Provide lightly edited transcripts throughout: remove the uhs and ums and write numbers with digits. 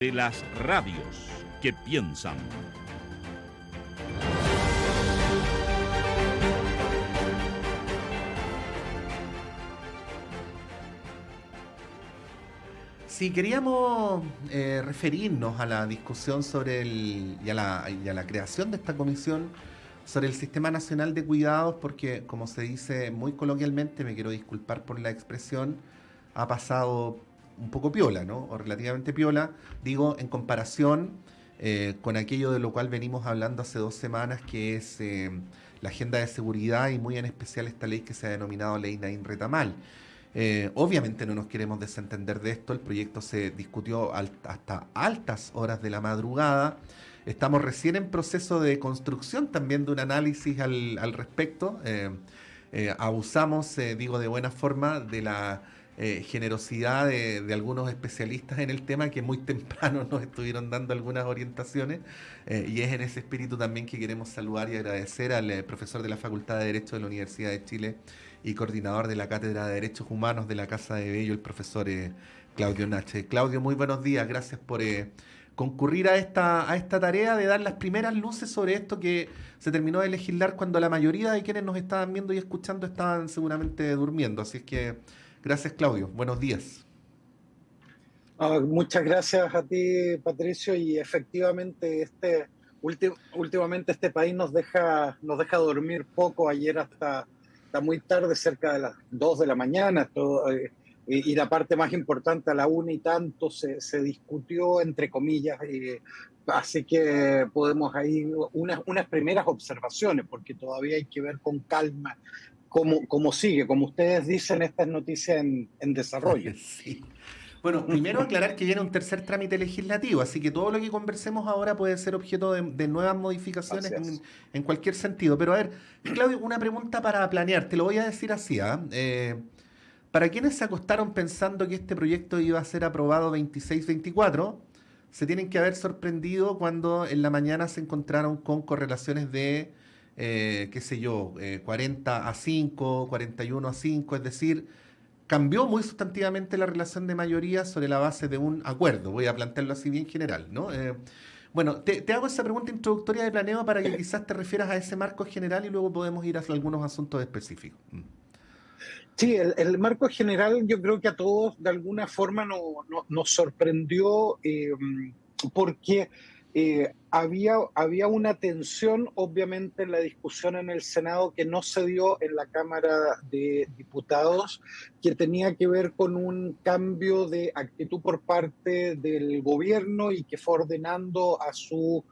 De las radios que piensan. Si queríamos referirnos a la discusión sobre y a la creación de esta comisión sobre el Sistema Nacional de Cuidados, porque como se dice muy coloquialmente, me quiero disculpar por la expresión, ha pasado un poco piola, ¿no? O relativamente piola, digo, en comparación con aquello de lo cual venimos hablando hace 2 semanas, que es la agenda de seguridad y muy en especial esta ley que se ha denominado Ley Nain Retamal. Obviamente no nos queremos desentender de esto, el proyecto se discutió hasta altas horas de la madrugada, estamos recién en proceso de construcción también de un análisis al respecto. Abusamos, digo de buena forma, de la generosidad de algunos especialistas en el tema que muy temprano nos estuvieron dando algunas orientaciones, y es en ese espíritu también que queremos saludar y agradecer al profesor de la Facultad de Derecho de la Universidad de Chile y coordinador de la Cátedra de Derechos Humanos de la Casa de Bello, el profesor Claudio Nache. Claudio, muy buenos días, gracias por concurrir a esta tarea de dar las primeras luces sobre esto que se terminó de legislar cuando la mayoría de quienes nos estaban viendo y escuchando estaban seguramente durmiendo. Así es que gracias, Claudio, buenos días. Muchas gracias a ti, Patricio, y efectivamente últimamente este país nos deja dormir poco. Ayer hasta muy tarde, cerca de las 2 de la mañana, y la parte más importante a la 1 y tanto se discutió, entre comillas, así que podemos ahí unas primeras observaciones, porque todavía hay que ver con calma cómo sigue. Como ustedes dicen, esta es noticia en desarrollo. Sí. Bueno, primero aclarar que viene un tercer trámite legislativo, así que todo lo que conversemos ahora puede ser objeto de nuevas modificaciones Así es. en cualquier sentido. Pero a ver, Claudio, una pregunta para planear, te lo voy a decir así, ¿ah? Para quienes se acostaron pensando que este proyecto iba a ser aprobado 26-24, se tienen que haber sorprendido cuando en la mañana se encontraron con correlaciones de, qué sé yo, 40-5, 41-5, es decir, cambió muy sustantivamente la relación de mayoría sobre la base de un acuerdo. Voy a plantearlo así bien general, ¿no? Bueno, te hago esa pregunta introductoria de planeo para que quizás te refieras a ese marco general y luego podemos ir hacia algunos asuntos específicos. Sí, el marco general yo creo que a todos de alguna forma nos sorprendió, porque había una tensión obviamente en la discusión en el Senado que no se dio en la Cámara de Diputados, que tenía que ver con un cambio de actitud por parte del gobierno y que fue ordenando a su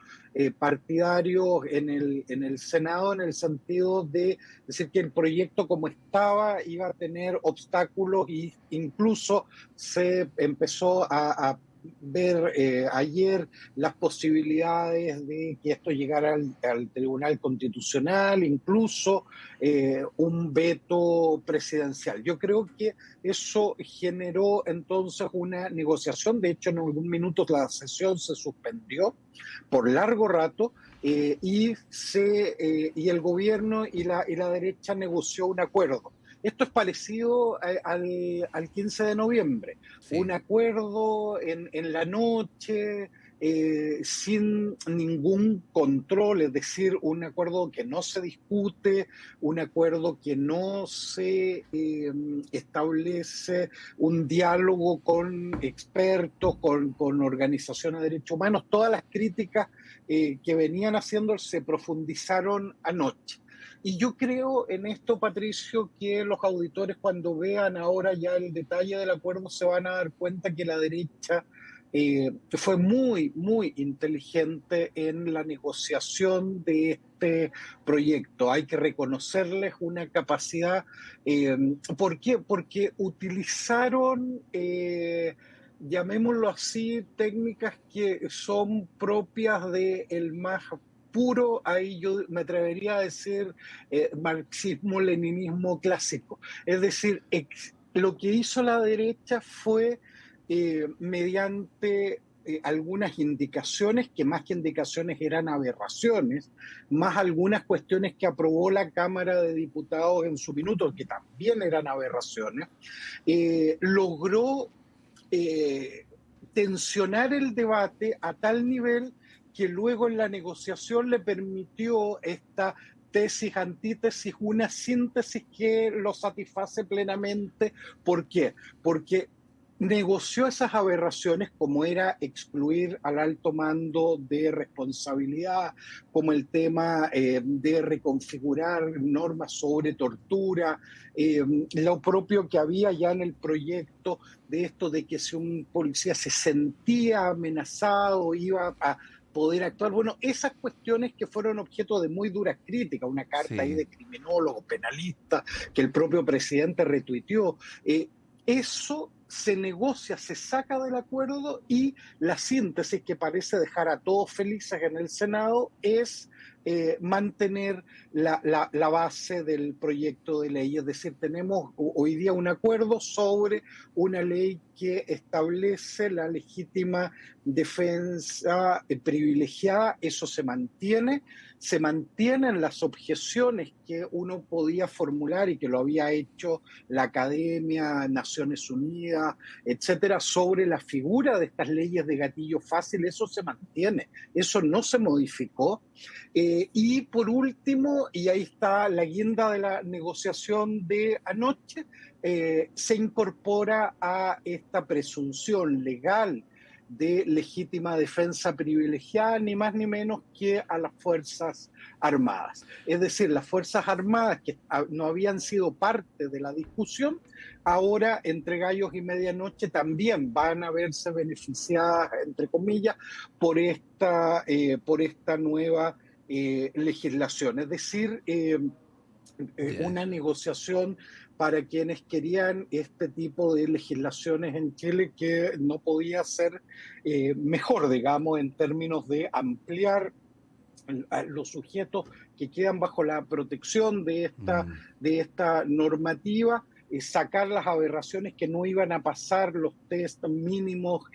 partidario en el Senado, en el sentido de decir que el proyecto como estaba iba a tener obstáculos, e incluso se empezó a ver ayer las posibilidades de que esto llegara al Tribunal Constitucional, incluso un veto presidencial. Yo creo que eso generó entonces una negociación. De hecho, en algún minuto la sesión se suspendió por largo rato, y el gobierno y la derecha negoció un acuerdo. Esto es parecido al 15 de noviembre, un Sí. acuerdo en la noche, sin ningún control, es decir, un acuerdo que no se discute, un acuerdo que no se establece un diálogo con expertos, con organizaciones de derechos humanos. Todas las críticas que venían haciendo se profundizaron anoche. Y yo creo en esto, Patricio, que los auditores, cuando vean ahora ya el detalle del acuerdo, se van a dar cuenta que la derecha fue muy, muy inteligente en la negociación de este proyecto. Hay que reconocerles una capacidad. ¿Por qué? Porque utilizaron, llamémoslo así, técnicas que son propias del más puro, ahí yo me atrevería a decir, marxismo-leninismo clásico. Es decir, lo que hizo la derecha fue, mediante algunas indicaciones, que más que indicaciones eran aberraciones, más algunas cuestiones que aprobó la Cámara de Diputados en su minuto, que también eran aberraciones, logró eh, tensionar el debate a tal nivel que luego en la negociación le permitió esta tesis, antítesis, una síntesis que lo satisface plenamente. ¿Por qué? Porque negoció esas aberraciones como era excluir al alto mando de responsabilidad, como el tema de reconfigurar normas sobre tortura, lo propio que había ya en el proyecto de esto de que si un policía se sentía amenazado iba a poder actuar. Bueno, esas cuestiones que fueron objeto de muy duras críticas, una carta ahí Sí. de criminólogo, penalista, que el propio presidente retuiteó. Eso se negocia, se saca del acuerdo y la síntesis que parece dejar a todos felices en el Senado es mantener la base del proyecto de ley. Es decir, tenemos hoy día un acuerdo sobre una ley que establece la legítima defensa privilegiada. Eso se mantienen las objeciones que uno podía formular y que lo había hecho la Academia, Naciones Unidas, etcétera, sobre la figura de estas leyes de gatillo fácil. Eso se mantiene, eso no se modificó. Y por último, y ahí está la guinda de la negociación de anoche, se incorpora a esta presunción legal de legítima defensa privilegiada, ni más ni menos que a las Fuerzas Armadas. Es decir, las Fuerzas Armadas que no habían sido parte de la discusión, ahora entre gallos y medianoche también van a verse beneficiadas, entre comillas, por esta nueva legislación. Es decir, Yeah. una negociación para quienes querían este tipo de legislaciones en Chile que no podía ser mejor, digamos, en términos de ampliar a los sujetos que quedan bajo la protección de esta normativa, sacar las aberraciones que no iban a pasar los test mínimos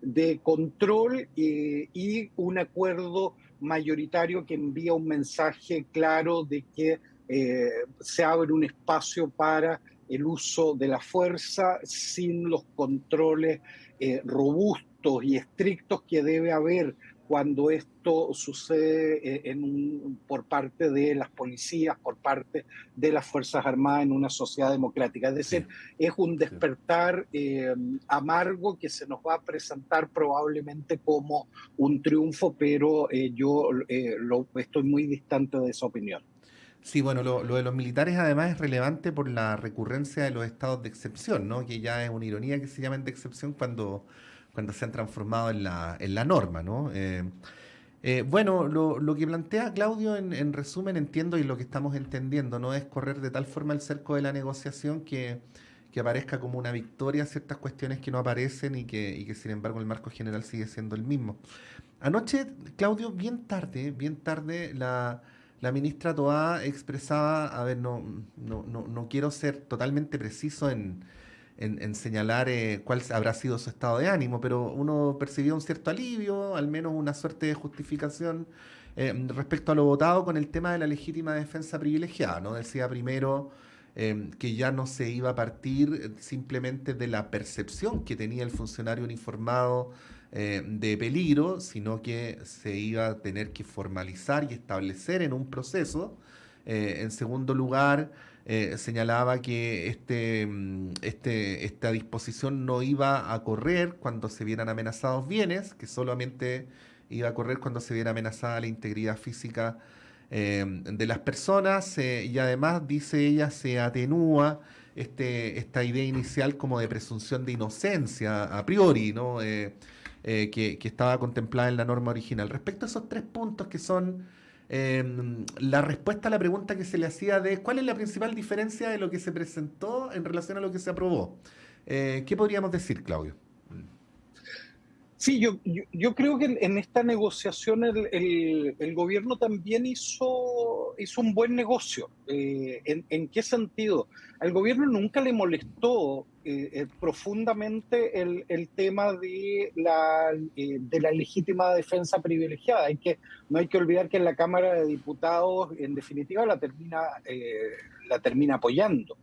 de control y un acuerdo mayoritario que envía un mensaje claro de que se abre un espacio para el uso de la fuerza sin los controles robustos y estrictos que debe haber cuando esto sucede por parte de las policías, por parte de las Fuerzas Armadas en una sociedad democrática. Es decir, Sí. es un Sí. despertar amargo que se nos va a presentar probablemente como un triunfo, pero yo estoy muy distante de esa opinión. Sí, bueno, lo de los militares además es relevante por la recurrencia de los estados de excepción, ¿no? Que ya es una ironía que se llamen de excepción cuando se han transformado en la norma, ¿no? Bueno, lo que plantea Claudio en resumen entiendo y lo que estamos entendiendo, ¿no? Es correr de tal forma el cerco de la negociación que aparezca como una victoria ciertas cuestiones que no aparecen y que sin embargo el marco general sigue siendo el mismo. Anoche, Claudio, bien tarde, la ministra Toá expresaba, a ver, no quiero ser totalmente preciso en señalar cuál habrá sido su estado de ánimo, pero uno percibió un cierto alivio, al menos una suerte de justificación respecto a lo votado con el tema de la legítima defensa privilegiada, ¿no? Decía primero que ya no se iba a partir simplemente de la percepción que tenía el funcionario uniformado de peligro, sino que se iba a tener que formalizar y establecer en un proceso. En segundo lugar, señalaba que esta disposición no iba a correr cuando se vieran amenazados bienes, que solamente iba a correr cuando se viera amenazada la integridad física de las personas y además, dice ella, se atenúa esta idea inicial como de presunción de inocencia a priori, ¿no? Que estaba contemplada en la norma original. Respecto a esos tres puntos que son la respuesta a la pregunta que se le hacía de cuál es la principal diferencia de lo que se presentó en relación a lo que se aprobó. ¿Qué podríamos decir, Claudio? Sí, yo creo que en esta negociación el gobierno también hizo un buen negocio. ¿En qué sentido? Al gobierno nunca le molestó profundamente el tema de la legítima defensa privilegiada. No hay que olvidar que en la Cámara de Diputados, en definitiva, la termina apoyando.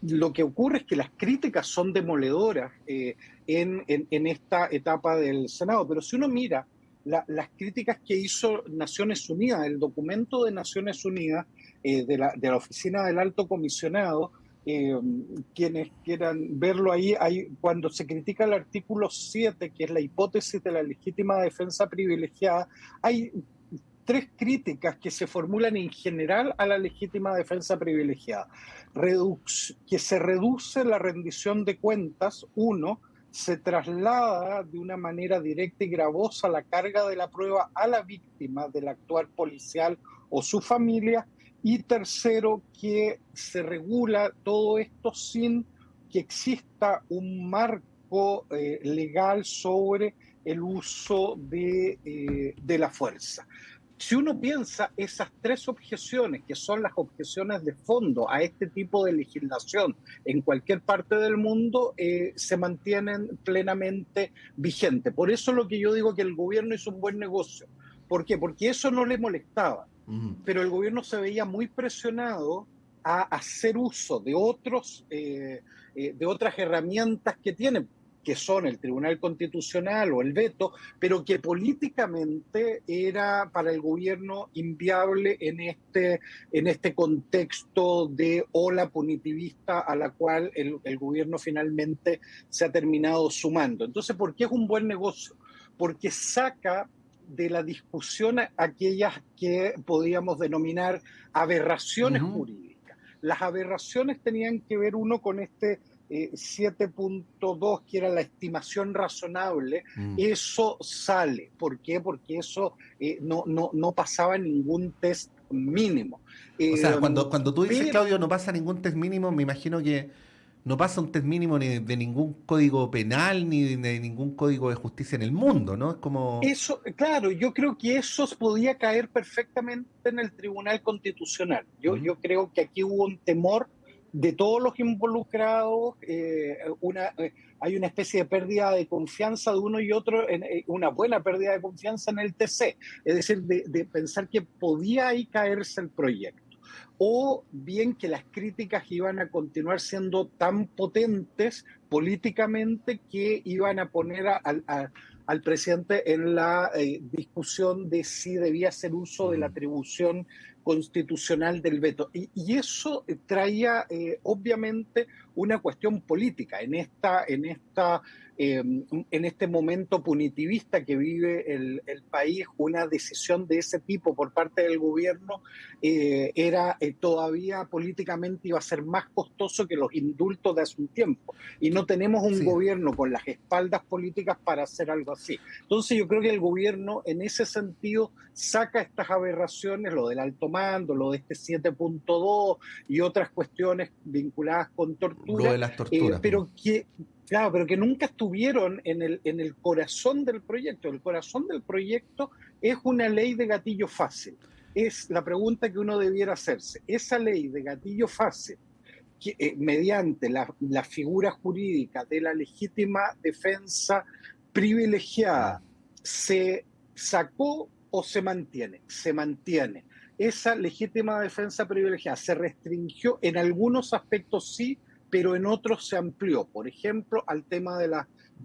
lo que ocurre es que las críticas son demoledoras en esta etapa del Senado, pero si uno mira las críticas que hizo Naciones Unidas, el documento de Naciones Unidas de la Oficina del Alto Comisionado, quienes quieran verlo ahí, cuando se critica el artículo 7, que es la hipótesis de la legítima defensa privilegiada, hay tres críticas que se formulan en general a la legítima defensa privilegiada. Que se reduce la rendición de cuentas, uno, se traslada de una manera directa y gravosa la carga de la prueba a la víctima del actuar policial o su familia, y tercero, que se regula todo esto sin que exista un marco legal sobre el uso de la fuerza. Si uno piensa esas tres objeciones, que son las objeciones de fondo a este tipo de legislación en cualquier parte del mundo, se mantienen plenamente vigentes. Por eso lo que yo digo que el gobierno hizo un buen negocio. ¿Por qué? Porque eso no le molestaba, pero el gobierno se veía muy presionado a hacer uso de otras herramientas que tiene, que son el Tribunal Constitucional o el veto, pero que políticamente era para el gobierno inviable en este contexto de ola punitivista a la cual el gobierno finalmente se ha terminado sumando. Entonces, ¿por qué es un buen negocio? Porque saca de la discusión aquellas que podríamos denominar aberraciones jurídicas. Las aberraciones tenían que ver, uno, con este 7.2, que era la estimación razonable. Eso sale. ¿Por qué? Porque eso no pasaba ningún test mínimo. O sea, cuando tú dices, Claudio, no pasa ningún test mínimo, me imagino que no pasa un test mínimo ni de ningún código penal ni de ningún código de justicia en el mundo, ¿no? Es como... Eso, claro, yo creo que eso podía caer perfectamente en el Tribunal Constitucional. Yo creo que aquí hubo un temor de todos los involucrados, hay una especie de pérdida de confianza de uno y otro, una buena pérdida de confianza en el TC, es decir, de pensar que podía ahí caerse el proyecto, o bien que las críticas iban a continuar siendo tan potentes políticamente que iban a poner al presidente en la discusión de si debía hacer uso de la atribución constitucional del veto. Y eso traía obviamente una cuestión política en este momento punitivista que vive el país. Una decisión de ese tipo por parte del gobierno era todavía políticamente iba a ser más costoso que los indultos de hace un tiempo. Y no tenemos un gobierno con las espaldas políticas para hacer algo así. Entonces yo creo que el gobierno en ese sentido saca estas aberraciones, lo del alto mando, lo de este 7.2 y otras cuestiones vinculadas con tortura, lo de las torturas, pero que nunca estuvieron en el corazón del proyecto. El corazón del proyecto es una ley de gatillo fácil. Es la pregunta que uno debiera hacerse. Esa ley de gatillo fácil, que, mediante la figura jurídica de la legítima defensa privilegiada, ¿se sacó o se mantiene? Se mantiene. Esa legítima defensa privilegiada se restringió en algunos aspectos, sí, pero en otros se amplió, por ejemplo, al tema de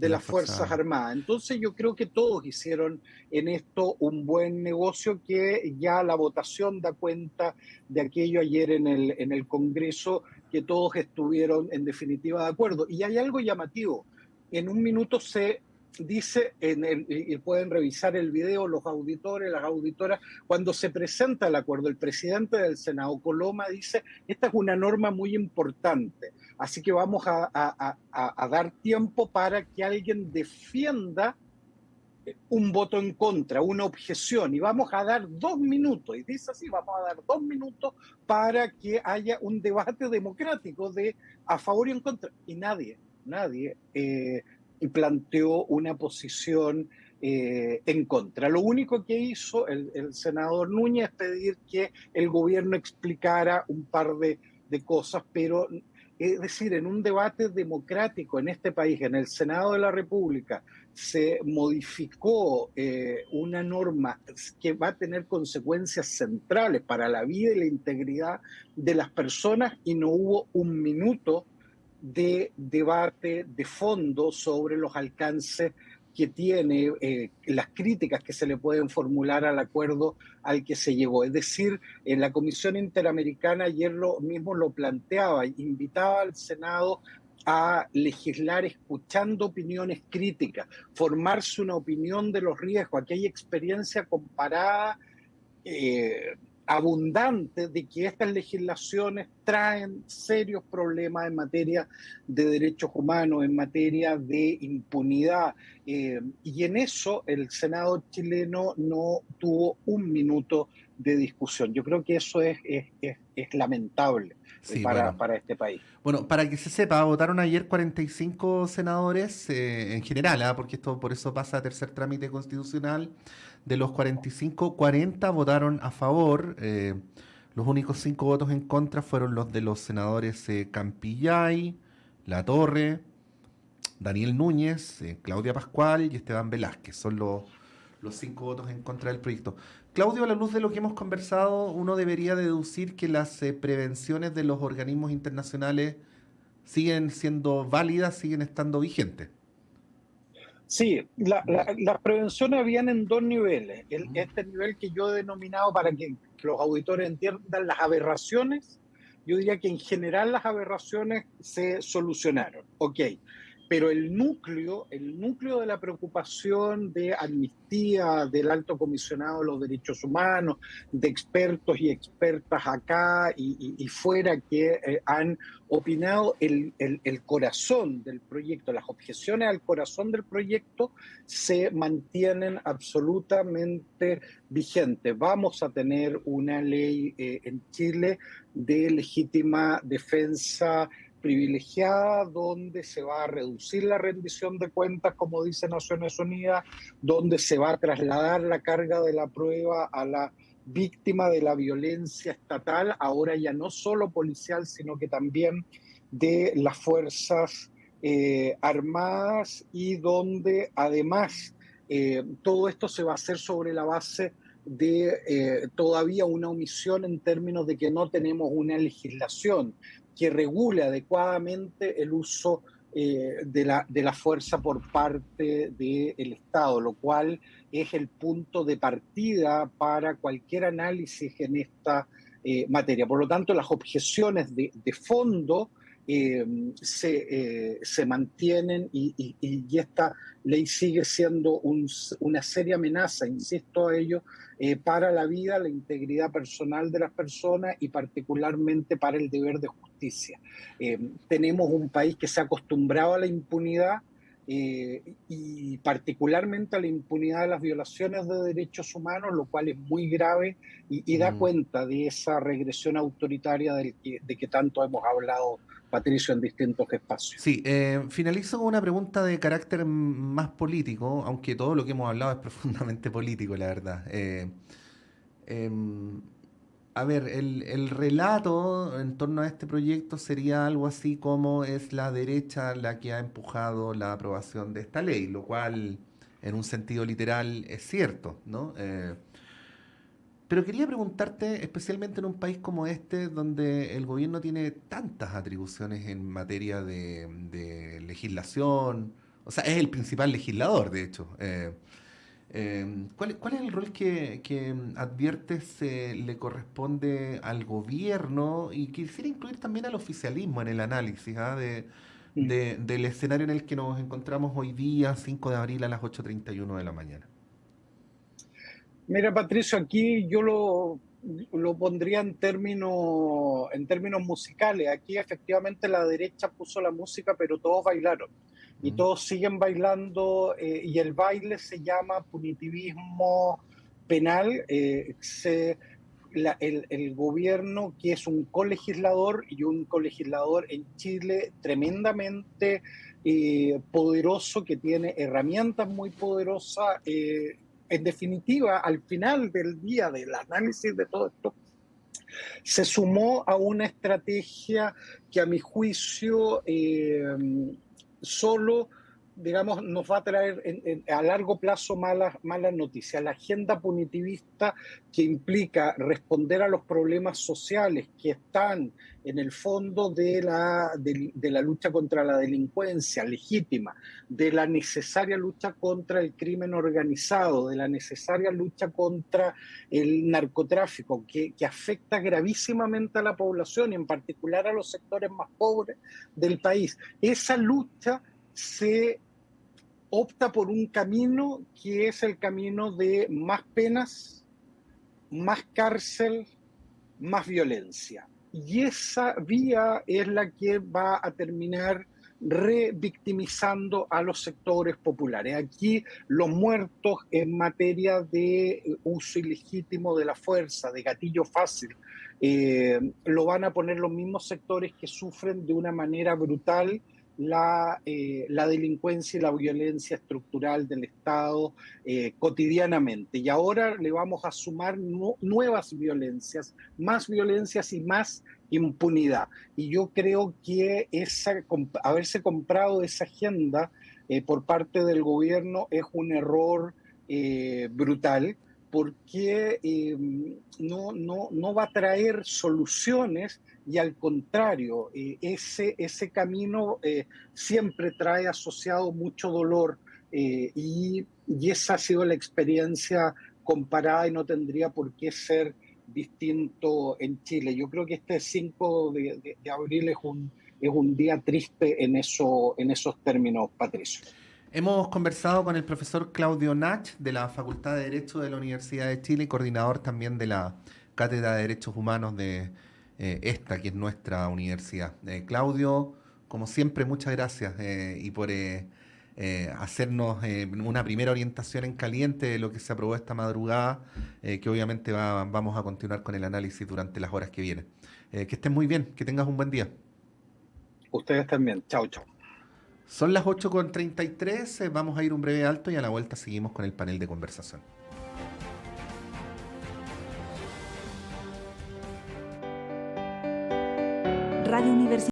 las Fuerzas Armadas. Entonces yo creo que todos hicieron en esto un buen negocio, que ya la votación da cuenta de aquello ayer en el Congreso, que todos estuvieron en definitiva de acuerdo. Y hay algo llamativo. En un minuto se dice, y pueden revisar el video los auditores, las auditoras, cuando se presenta el acuerdo, el presidente del Senado, Coloma, dice: esta es una norma muy importante, así que vamos a dar tiempo para que alguien defienda un voto en contra, una objeción, y vamos a dar 2 minutos, y dice así: vamos a dar 2 minutos para que haya un debate democrático de a favor y en contra. Y nadie planteó una posición en contra. Lo único que hizo el senador Núñez es pedir que el gobierno explicara un par de cosas, pero es decir, en un debate democrático en este país, en el Senado de la República, se modificó una norma que va a tener consecuencias centrales para la vida y la integridad de las personas y no hubo un minuto de debate de fondo sobre los alcances que tiene, las críticas que se le pueden formular al acuerdo al que se llegó. Es decir, en la Comisión Interamericana ayer mismo lo planteaba, invitaba al Senado a legislar escuchando opiniones críticas, formarse una opinión de los riesgos. Aquí hay experiencia comparada abundante de que estas legislaciones traen serios problemas en materia de derechos humanos, en materia de impunidad. Y en eso el Senado chileno no tuvo un minuto de discusión. Yo creo que eso es lamentable Sí, para este país. Bueno, para que se sepa, votaron ayer 45 senadores en general, porque esto por eso pasa a tercer trámite constitucional. De los 45, 40 votaron a favor. Los únicos 5 votos en contra fueron los de los senadores Campillay, Latorre, Daniel Núñez, Claudia Pascual y Esteban Velázquez. Son los 5 votos en contra del proyecto. Claudio, a la luz de lo que hemos conversado, uno debería deducir que las prevenciones de los organismos internacionales siguen siendo válidas, siguen estando vigentes. Sí, las prevenciones habían en dos niveles. Este nivel que yo he denominado, para que los auditores entiendan, las aberraciones, yo diría que en general las aberraciones se solucionaron, ok, pero el núcleo de la preocupación de Amnistía, del Alto Comisionado de los Derechos Humanos, de expertos y expertas acá y fuera que han opinado, el corazón del proyecto, las objeciones al corazón del proyecto se mantienen absolutamente vigentes. Vamos a tener una ley en Chile de legítima defensa privilegiada, donde se va a reducir la rendición de cuentas, como dice Naciones Unidas, donde se va a trasladar la carga de la prueba a la víctima de la violencia estatal, ahora ya no solo policial, sino que también de las Fuerzas Armadas, y donde además todo esto se va a hacer sobre la base de todavía una omisión en términos de que no tenemos una legislación que regule adecuadamente el uso de la fuerza por parte del Estado, lo cual es el punto de partida para cualquier análisis en esta materia. Por lo tanto, las objeciones de fondo se mantienen y esta ley sigue siendo una seria amenaza, insisto a ello, para la vida, la integridad personal de las personas y particularmente para el deber de justicia. Tenemos un país que se ha acostumbrado a la impunidad y particularmente a la impunidad de las violaciones de derechos humanos, lo cual es muy grave y da cuenta de esa regresión autoritaria de que tanto hemos hablado, Patricio, en distintos espacios. Sí, finalizo con una pregunta de carácter más político, aunque todo lo que hemos hablado es profundamente político, la verdad. A ver, el relato en torno a este proyecto sería algo así como es la derecha la que ha empujado la aprobación de esta ley, lo cual en un sentido literal es cierto, ¿no? Pero quería preguntarte, especialmente en un país como este, donde el gobierno tiene tantas atribuciones en materia de legislación, o sea, es el principal legislador, de hecho. ¿Cuál es el rol que adviertes le corresponde al gobierno? Y quisiera incluir también al oficialismo en el análisis del escenario en el que nos encontramos hoy día, 5 de abril a las 8:31 de la mañana. Mira, Patricio, aquí yo lo pondría en términos musicales. Aquí efectivamente la derecha puso la música, pero todos bailaron. Y todos siguen bailando, y el baile se llama punitivismo penal. El gobierno, que es un colegislador y un colegislador en Chile tremendamente poderoso, que tiene herramientas muy poderosas, en definitiva, al final del día del análisis de todo esto, se sumó a una estrategia que a mi juicio solo digamos, nos va a traer a largo plazo malas noticias. La agenda punitivista, que implica responder a los problemas sociales que están en el fondo de la lucha contra la delincuencia legítima, de la necesaria lucha contra el crimen organizado, de la necesaria lucha contra el narcotráfico, que afecta gravísimamente a la población y en particular a los sectores más pobres del país. Esa lucha se opta por un camino que es el camino de más penas, más cárcel, más violencia. Y esa vía es la que va a terminar revictimizando a los sectores populares. Aquí los muertos en materia de uso ilegítimo de la fuerza, de gatillo fácil, lo van a poner los mismos sectores que sufren de una manera brutal la delincuencia y la violencia estructural del Estado cotidianamente. Y ahora le vamos a sumar nuevas violencias y más impunidad. Y yo creo que haberse comprado esa agenda por parte del gobierno es un error brutal, porque no va a traer soluciones y al contrario, ese camino siempre trae asociado mucho dolor y esa ha sido la experiencia comparada y no tendría por qué ser distinto en Chile. Yo creo que este 5 de abril es un día triste en esos términos, Patricio. Hemos conversado con el profesor Claudio Nach de la Facultad de Derecho de la Universidad de Chile y coordinador también de la Cátedra de Derechos Humanos de esta, que es nuestra universidad. Claudio, como siempre, muchas gracias y por hacernos una primera orientación en caliente de lo que se aprobó esta madrugada, que obviamente vamos a continuar con el análisis durante las horas que vienen. Que estés muy bien, que tengas un buen día. Ustedes también. Chao, chao. Son las 8:33, vamos a ir un breve alto y a la vuelta seguimos con el panel de conversación. Radio Universidad.